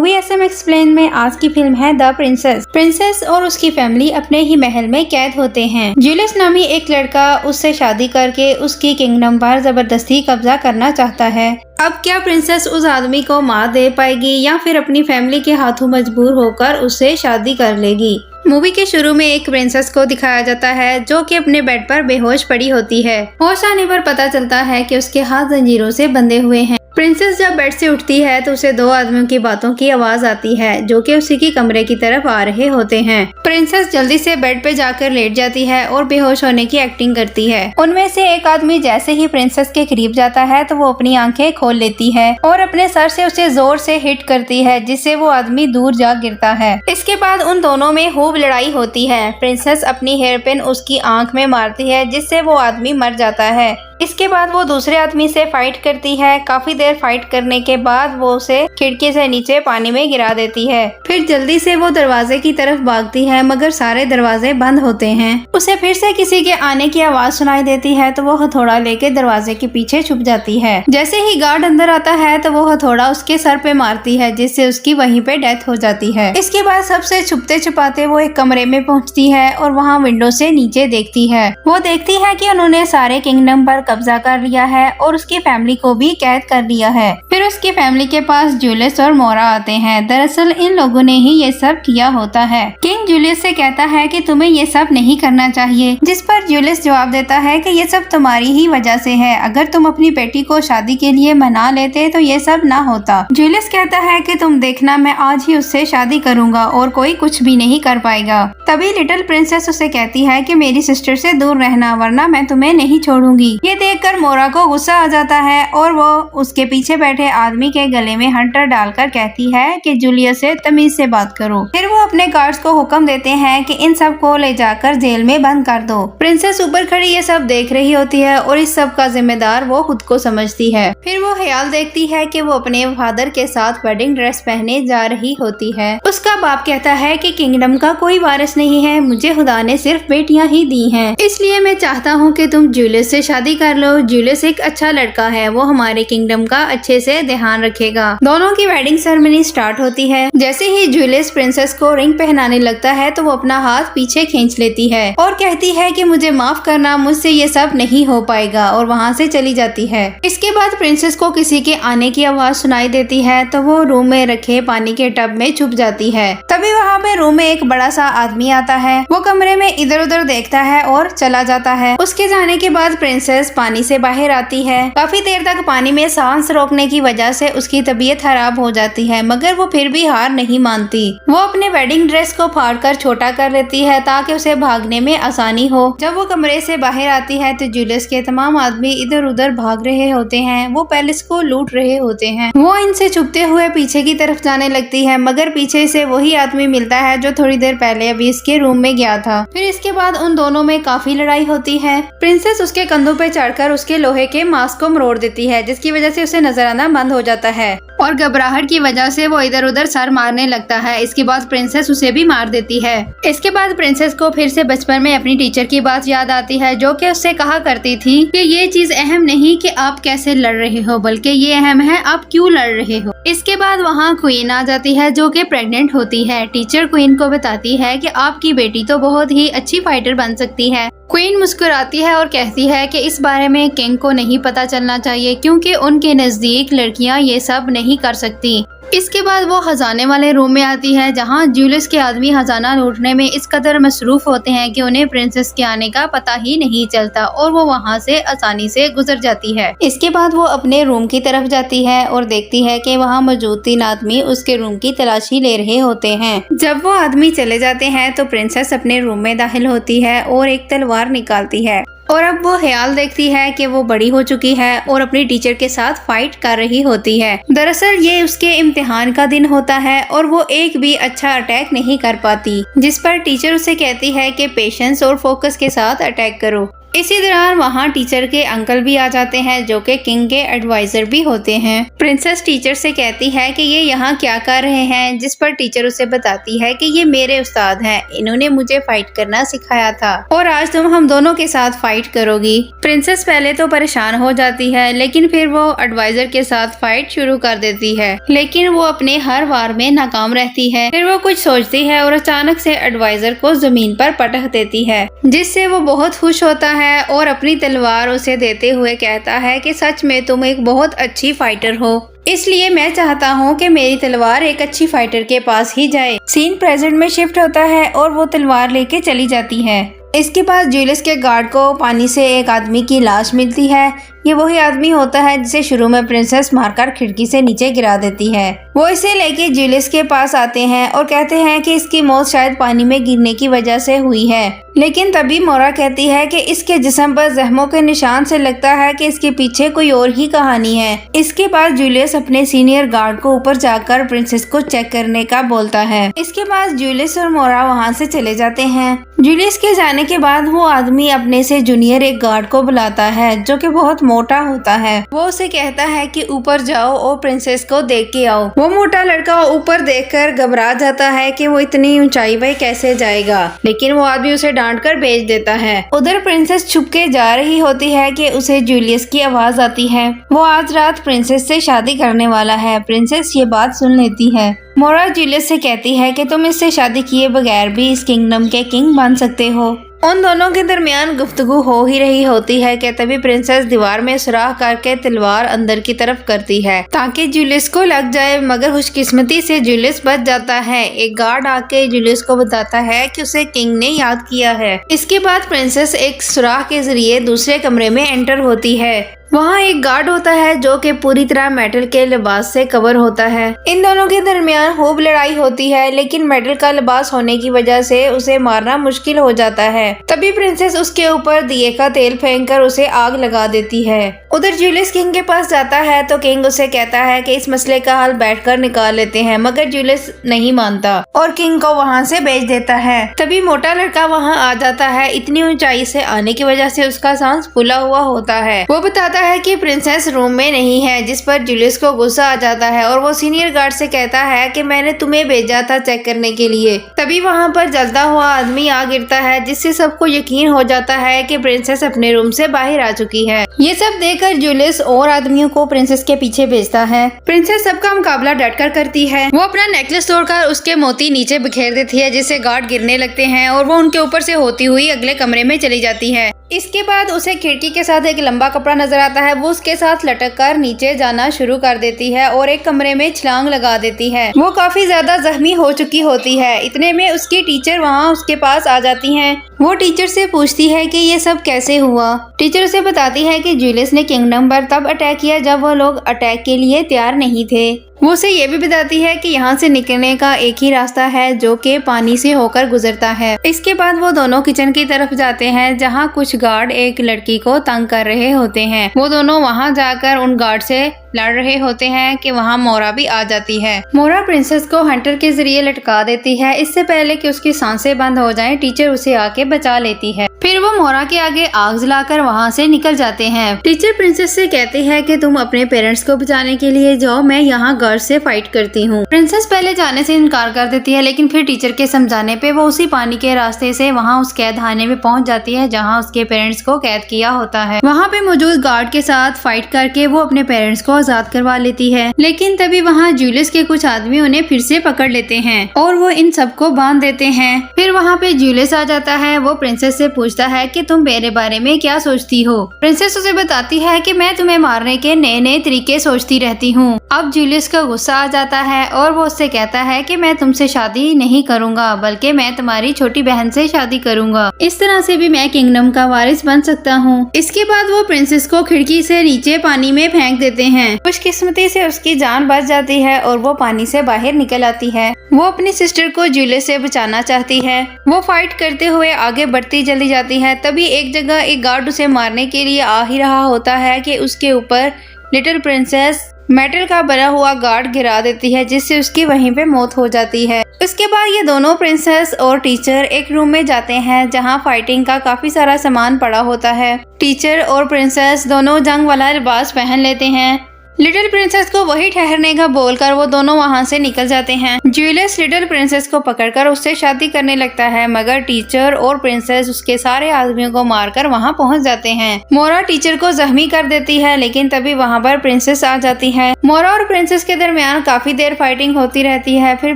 Movie SM explain में आज की फिल्म है द प्रिंसेस। प्रिंसेस और उसकी फैमिली अपने ही महल में कैद होते हैं। जूलियस नामी एक लड़का उससे शादी करके उसकी किंगडम पर जबरदस्ती कब्जा करना चाहता है। अब क्या प्रिंसेस उस आदमी को मार दे पाएगी या फिर अपनी फैमिली के हाथों मजबूर होकर उससे शादी कर लेगी। मूवी के शुरू में एक प्रिंसेस को दिखाया जाता है जो कि अपने बेड पर बेहोश पड़ी होती है। होश आने पर पता चलता है कि उसके हाथ जंजीरों से बंधे हुए हैं। प्रिंसेस जब बेड से उठती है तो उसे दो आदमियों की बातों की आवाज आती है जो कि उसी की कमरे की तरफ आ रहे होते हैं। प्रिंसेस जल्दी से बेड पे जाकर लेट जाती है और बेहोश होने की एक्टिंग करती है। उनमें से एक आदमी जैसे ही प्रिंसेस के करीब जाता है तो वो अपनी आंखें खोल लेती है और अपने सर से उसे जोर से हिट करती है जिससे वो आदमी दूर जा गिरता है। इसके बाद उन दोनों में खूब लड़ाई होती है। प्रिंसेस अपनी हेयर पिन उसकी आंख में मारती है जिससे वो आदमी मर जाता है। इसके बाद वो दूसरे आदमी से फाइट करती है। काफी देर फाइट करने के बाद वो उसे खिड़की से नीचे पानी में गिरा देती है। फिर जल्दी से वो दरवाजे की तरफ भागती है मगर सारे दरवाजे बंद होते हैं। उसे फिर से किसी के आने की आवाज सुनाई देती है तो वो हथौड़ा लेके दरवाजे के पीछे छुप जाती है। जैसे ही गार्ड अंदर आता है तो वो हथौड़ा उसके सर पे मारती है जिससे उसकी वहीं पे डेथ हो जाती है। इसके बाद सबसे छुपते छुपाते वो एक कमरे में पहुँचती है और वहाँ विंडो से नीचे देखती है। वो देखती है कि उन्होंने सारे किंगडम पर कब्जा कर लिया है और उसकी फैमिली को भी कैद कर लिया है। फिर उसकी फैमिली के पास जूलियस और मोरा आते हैं। दरअसल इन लोगों ने ही ये सब किया होता है। किंग जूलियस से कहता है कि तुम्हें ये सब नहीं करना चाहिए, जिस पर जूलियस जवाब देता है कि ये सब तुम्हारी ही वजह से है। अगर तुम अपनी बेटी को शादी के लिए मना लेते तो ये सब ना होता। जूलियस कहता है कि तुम देखना, मैं आज ही उससे शादी करूंगा और कोई कुछ भी नहीं कर पाएगा। तभी लिटिल प्रिंसेस उसे कहती है कि मेरी सिस्टर से दूर रहना वरना मैं तुम्हें नहीं छोड़ूंगी। ये देखकर मोरा को गुस्सा आ जाता है और वो उसके पीछे बैठे आदमी के गले में हंटर डालकर कहती है कि जूलियस से तमीज से बात करो। फिर वो अपने गार्ड्स को हुक्म देते हैं कि इन सब को ले जाकर जेल में बंद कर दो। प्रिंसेस ऊपर खड़ी ये सब देख रही होती है और इस सब का जिम्मेदार वो खुद को समझती है। फिर वो ख्याल देखती है कि वो अपने फादर के साथ वेडिंग ड्रेस पहने जा रही होती है। उसका बाप कहता है कि किंगडम का कोई वारिस नहीं है, मुझे खुदा ने सिर्फ बेटियां ही दी हैं, इसलिए मैं चाहता हूँ कि तुम जूलियस से शादी कर लो। जूलियस एक अच्छा लड़का है, वो हमारे किंगडम का अच्छे से ध्यान रखेगा। दोनों की वेडिंग सेरेमनी स्टार्ट होती है। जैसे ही जूलियस प्रिंसेस को रिंग पहनाने लगता है तो वो अपना हाथ पीछे खींच लेती है और कहती है कि मुझे माफ करना, मुझसे ये सब नहीं हो पाएगा और वहाँ से चली जाती है। इसके बाद प्रिंसेस को किसी के आने की आवाज सुनाई देती है तो वो रूम में रखे पानी के टब में छुप जाती है। तभी वहाँ पे रूम में एक बड़ा सा आदमी आता है। वो कमरे में इधर उधर देखता है और चला जाता है। उसके जाने के बाद प्रिंसेस पानी से बाहर आती है। काफी देर तक पानी में सांस रोकने की वजह से उसकी तबीयत खराब हो जाती है मगर वो फिर भी हार नहीं मानती। वो अपने वेडिंग ड्रेस को फाड़कर छोटा कर लेती है ताकि उसे भागने में आसानी हो। जब वो कमरे से बाहर आती है तो जूलियस के तमाम आदमी इधर उधर भाग रहे होते हैं। वो पैलेस को लूट रहे होते हैं। वो इनसे छुपते हुए पीछे की तरफ जाने लगती है मगर पीछे से वही आदमी मिलता है जो थोड़ी देर पहले अभी इसके रूम में गया था। फिर इसके बाद उन दोनों में काफी लड़ाई होती है। प्रिंसेस उसके कंधों पे चढ़कर उसके लोहे के मास्क को मरोड़ देती है जिसकी वजह से उसे नजर आना बंद हो जाता है और घबराहट की वजह से वो इधर उधर सर मारने लगता है। इसके बाद प्रिंसेस उसे भी मार देती है। इसके बाद प्रिंसेस को फिर से बचपन में अपनी टीचर की बात याद आती है जो कि उससे कहा करती थी कि ये चीज अहम नहीं कि आप कैसे लड़ रहे हो बल्कि ये अहम है आप क्यों लड़ रहे हो। इसके बाद वहाँ क्वीन आ जाती है जो कि प्रेग्नेंट होती है। टीचर क्वीन को बताती है कि आपकी बेटी तो बहुत ही अच्छी फाइटर बन सकती है। क्वीन मुस्कुराती है और कहती है कि इस बारे में किंग को नहीं पता चलना चाहिए क्योंकि उनके नजदीक लड़कियां ये सब नहीं कर सकती। इसके बाद वो खजाने वाले रूम में आती है जहां जूलियस के आदमी खजाना लूटने में इस कदर मसरूफ होते हैं कि उन्हें प्रिंसेस के आने का पता ही नहीं चलता और वो वहां से आसानी से गुजर जाती है। इसके बाद वो अपने रूम की तरफ जाती है और देखती है कि वहां मौजूद 3 आदमी उसके रूम की तलाशी ले रहे होते हैं। जब वो आदमी चले जाते हैं तो प्रिंसेस अपने रूम में दाखिल होती है और एक तलवार निकालती है और अब वो ख्याल देखती है कि वो बड़ी हो चुकी है और अपनी टीचर के साथ फाइट कर रही होती है। दरअसल ये उसके इम्तिहान का दिन होता है और वो एक भी अच्छा अटैक नहीं कर पाती, जिस पर टीचर उसे कहती है कि पेशेंस और फोकस के साथ अटैक करो। इसी दौरान वहाँ टीचर के अंकल भी आ जाते हैं जो कि किंग के एडवाइजर भी होते हैं। प्रिंसेस टीचर से कहती है कि ये यहाँ क्या कर रहे हैं, जिस पर टीचर उसे बताती है कि ये मेरे उस्ताद हैं, इन्होंने मुझे फाइट करना सिखाया था और आज तुम हम दोनों के साथ फाइट करोगी। प्रिंसेस पहले तो परेशान हो जाती है, लेकिन फिर वो एडवाइजर के साथ फाइट शुरू कर देती है, लेकिन वो अपने हर वार में नाकाम रहती है। फिर वो कुछ सोचती है और अचानक से एडवाइजर को जमीन पर पटक देती है, जिससे वो बहुत खुश होता है और अपनी तलवार उसे देते हुए कहता है कि सच में तुम एक बहुत अच्छी फाइटर हो, इसलिए मैं चाहता हूँ कि मेरी तलवार एक अच्छी फाइटर के पास ही जाए। सीन प्रेजेंट में शिफ्ट होता है और वो तलवार लेके चली जाती है। इसके बाद जूलियस के गार्ड को पानी से एक आदमी की लाश मिलती है। ये वही आदमी होता है जिसे शुरू में प्रिंसेस मारकर खिड़की से नीचे गिरा देती है। वो इसे लेके जूलियस के पास आते हैं और कहते हैं कि इसकी मौत शायद पानी में गिरने की वजह से हुई है, लेकिन तभी मोरा कहती है कि इसके जिस्म पर जख्मों के निशान से लगता है कि इसके पीछे कोई और ही कहानी है। इसके बाद जूलियस अपने सीनियर गार्ड को ऊपर जाकर प्रिंसेस को चेक करने का बोलता है। इसके बाद जूलियस और मोरा वहाँ से चले जाते हैं। जूलियस के जाने के बाद वो आदमी अपने से जूनियर एक गार्ड को बुलाता है जो कि बहुत मोटा होता है। वो उसे कहता है कि ऊपर जाओ और प्रिंसेस को देख के आओ। वो मोटा लड़का ऊपर देखकर घबरा जाता है कि वो इतनी ऊंचाई पे कैसे जाएगा, लेकिन वो आदमी उसे डांट कर भेज देता है। उधर प्रिंसेस छुप के जा रही होती है कि उसे जूलियस की आवाज आती है। वो आज रात प्रिंसेस से शादी करने वाला है। प्रिंसेस ये बात सुन लेती है। मोरा जूलियस से कहती है कि तुम इससे शादी किए बगैर भी इस किंगडम के किंग बन सकते हो। उन दोनों के दरमियान गुफ्तगू हो ही रही होती है कि तभी प्रिंसेस दीवार में सुराख करके तलवार अंदर की तरफ करती है ताकि जूलियस को लग जाए, मगर खुशकिस्मती से जूलियस बच जाता है। एक गार्ड आके जूलियस को बताता है कि उसे किंग ने याद किया है। इसके बाद प्रिंसेस एक सुराख के जरिए दूसरे कमरे में एंटर होती है। वहाँ एक गार्ड होता है जो कि पूरी तरह मेटल के लिबास से कवर होता है। इन दोनों के दरमियान खूब लड़ाई होती है, लेकिन मेटल का लिबास होने की वजह से उसे मारना मुश्किल हो जाता है। तभी प्रिंसेस उसके ऊपर दिए का तेल फेंककर उसे आग लगा देती है। उधर जूलियस किंग के पास जाता है तो किंग उसे कहता है कि इस मसले का हल बैठकर निकाल लेते हैं, मगर जूलियस नहीं मानता और किंग को वहाँ से भेज देता है। तभी मोटा लड़का वहाँ आ जाता है। इतनी ऊंचाई से आने की वजह से उसका सांस फूला हुआ होता है। वो बताता है कि प्रिंसेस रूम में नहीं है, जिस पर जूलियस को गुस्सा आ जाता है और वो सीनियर गार्ड से कहता है कि मैंने तुम्हें भेजा था चेक करने के लिए। तभी वहाँ पर जलता हुआ आदमी आ गिरता है, जिससे सबको यकीन हो जाता है कि प्रिंसेस अपने रूम से बाहर आ चुकी है। ये सब देखकर जूलियस और आदमियों को प्रिंसेस के पीछे भेजता है। प्रिंसेस सबका मुकाबला डटकर करती है। वो अपना नेकलेस तोड़कर उसके मोती नीचे बिखेर देती है, जिससे गार्ड गिरने लगते हैं और वो उनके ऊपर से होती हुई अगले कमरे में चली जाती है। इसके बाद उसे खिड़की के साथ एक लंबा कपड़ा नजर आता है। वो उसके साथ लटक कर नीचे जाना शुरू कर देती है और एक कमरे में छलांग लगा देती है। वो काफी ज्यादा जख्मी हो चुकी होती है। इतने में उसकी टीचर वहाँ उसके पास आ जाती हैं। वो टीचर से पूछती है कि ये सब कैसे हुआ। टीचर उसे बताती है कि जूलियस ने किंगडम पर तब अटैक किया जब वो लोग अटैक के लिए तैयार नहीं थे। वो उसे ये भी बताती है कि यहाँ से निकलने का एक ही रास्ता है जो कि पानी से होकर गुजरता है। इसके बाद वो दोनों किचन की तरफ जाते हैं जहाँ कुछ गार्ड एक लड़की को तंग कर रहे होते हैं। वो दोनों वहाँ जाकर उन गार्ड से लड़ रहे होते हैं कि वहाँ मोरा भी आ जाती है। मोरा प्रिंसेस को हंटर के जरिए लटका देती है। इससे पहले कि उसकी सांसें बंद हो जाएं, टीचर उसे आके बचा लेती है। फिर वो मोरा के आगे आग जलाकर वहाँ से निकल जाते हैं। टीचर प्रिंसेस से कहती है कि तुम अपने पेरेंट्स को बचाने के लिए जाओ, मैं यहाँ गार्ड से फाइट करती हूँ। प्रिंसेस पहले जाने से इनकार कर देती है, लेकिन फिर टीचर के समझाने पे वो उसी पानी के रास्ते से वहाँ उस कैद खाने में पहुँच जाती है जहाँ उसके पेरेंट्स को कैद किया होता है। वहाँ पे मौजूद गार्ड के साथ फाइट करके वो अपने पेरेंट्स को आजाद करवा लेती है, लेकिन तभी वहाँ जूलियस के कुछ आदमी उन्हें फिर से पकड़ लेते हैं और वो इन सबको बांध देते हैं। फिर वहाँ पे जूलियस आ जाता है। वो प्रिंसेस से पूछता है कि तुम मेरे बारे में क्या सोचती हो। प्रिंसेस उसे बताती है कि मैं तुम्हें मारने के नए नए तरीके सोचती रहती हूँ। अब जूलियस का गुस्सा आ जाता है और वो उससे कहता है कि मैं तुमसे शादी नहीं करूँगा, बल्कि मैं तुम्हारी छोटी बहन से शादी करूँगा। इस तरह से भी मैं किंगडम का वारिस बन सकता हूँ। इसके बाद वो प्रिंसेस को खिड़की से नीचे पानी में फेंक देते हैं। खुशकिस्मती से उसकी जान बच जाती है और वो पानी से बाहर निकल आती है। वो अपनी सिस्टर को जूलियस से बचाना चाहती है। वो फाइट करते हुए आगे बढ़ती चली जाती है। तभी एक जगह एक गार्ड उसे मारने के लिए आ ही रहा होता है कि उसके ऊपर लिटिल प्रिंसेस मेटल का बना हुआ गार्ड गिरा देती है, जिससे उसकी वहीं पे मौत हो जाती है। उसके बाद ये दोनों प्रिंसेस और टीचर एक रूम में जाते हैं जहाँ फाइटिंग का काफी सारा सामान पड़ा होता है। टीचर और प्रिंसेस दोनों जंग वाला लिबास पहन लेते हैं। लिटिल प्रिंसेस को वही ठहरने का बोलकर वो दोनों वहाँ से निकल जाते हैं। जूलियस लिटिल प्रिंसेस को पकड़कर उससे शादी करने लगता है, मगर टीचर और प्रिंसेस उसके सारे आदमियों को मारकर वहाँ पहुँच जाते हैं। मोरा टीचर को जख्मी कर देती है, लेकिन तभी वहाँ पर प्रिंसेस आ जाती है। मोरा और प्रिंसेस के दरमियान काफी देर फाइटिंग होती रहती है। फिर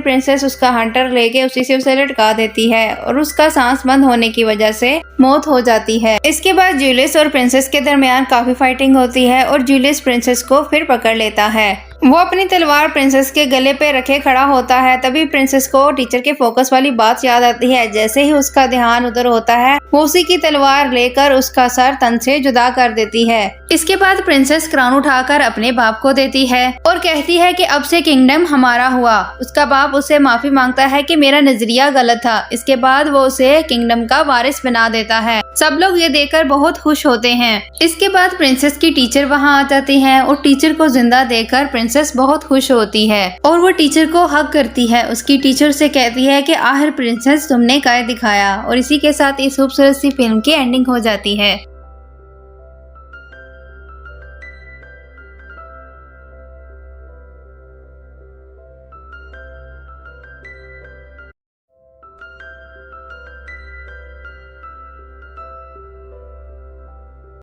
प्रिंसेस उसका हंटर लेके उसी से उसे लटका देती है और उसका सांस बंद होने की वजह से मौत हो जाती है। इसके बाद जूलियस और प्रिंसेस के दरमियान काफी फाइटिंग होती है और जूलियस प्रिंसेस को फिर पकड़ लेता है। वो अपनी तलवार प्रिंसेस के गले पे रखे खड़ा होता है। तभी प्रिंसेस को टीचर के फोकस वाली बात याद आती है। जैसे ही उसका ध्यान उधर होता है, वो उसी की तलवार लेकर उसका सर तन से जुदा कर देती है। इसके बाद प्रिंसेस क्राउन उठाकर अपने बाप को देती है और कहती है कि अब से किंगडम हमारा हुआ। उसका बाप उससे माफी मांगता है कि मेरा नजरिया गलत था। इसके बाद वो उसे किंगडम का वारिस बना देता है। सब लोग ये देखकर बहुत खुश होते हैं। इसके बाद प्रिंसेस की टीचर वहाँ आ जाती है और टीचर को जिंदा देखकर प्रिंसेस बहुत खुश होती है और वो टीचर को हग करती है। उसकी टीचर से कहती है कि आखिर प्रिंसेस तुमने काय दिखाया। और इसी के साथ इस खूबसूरत सी फिल्म की एंडिंग हो जाती है।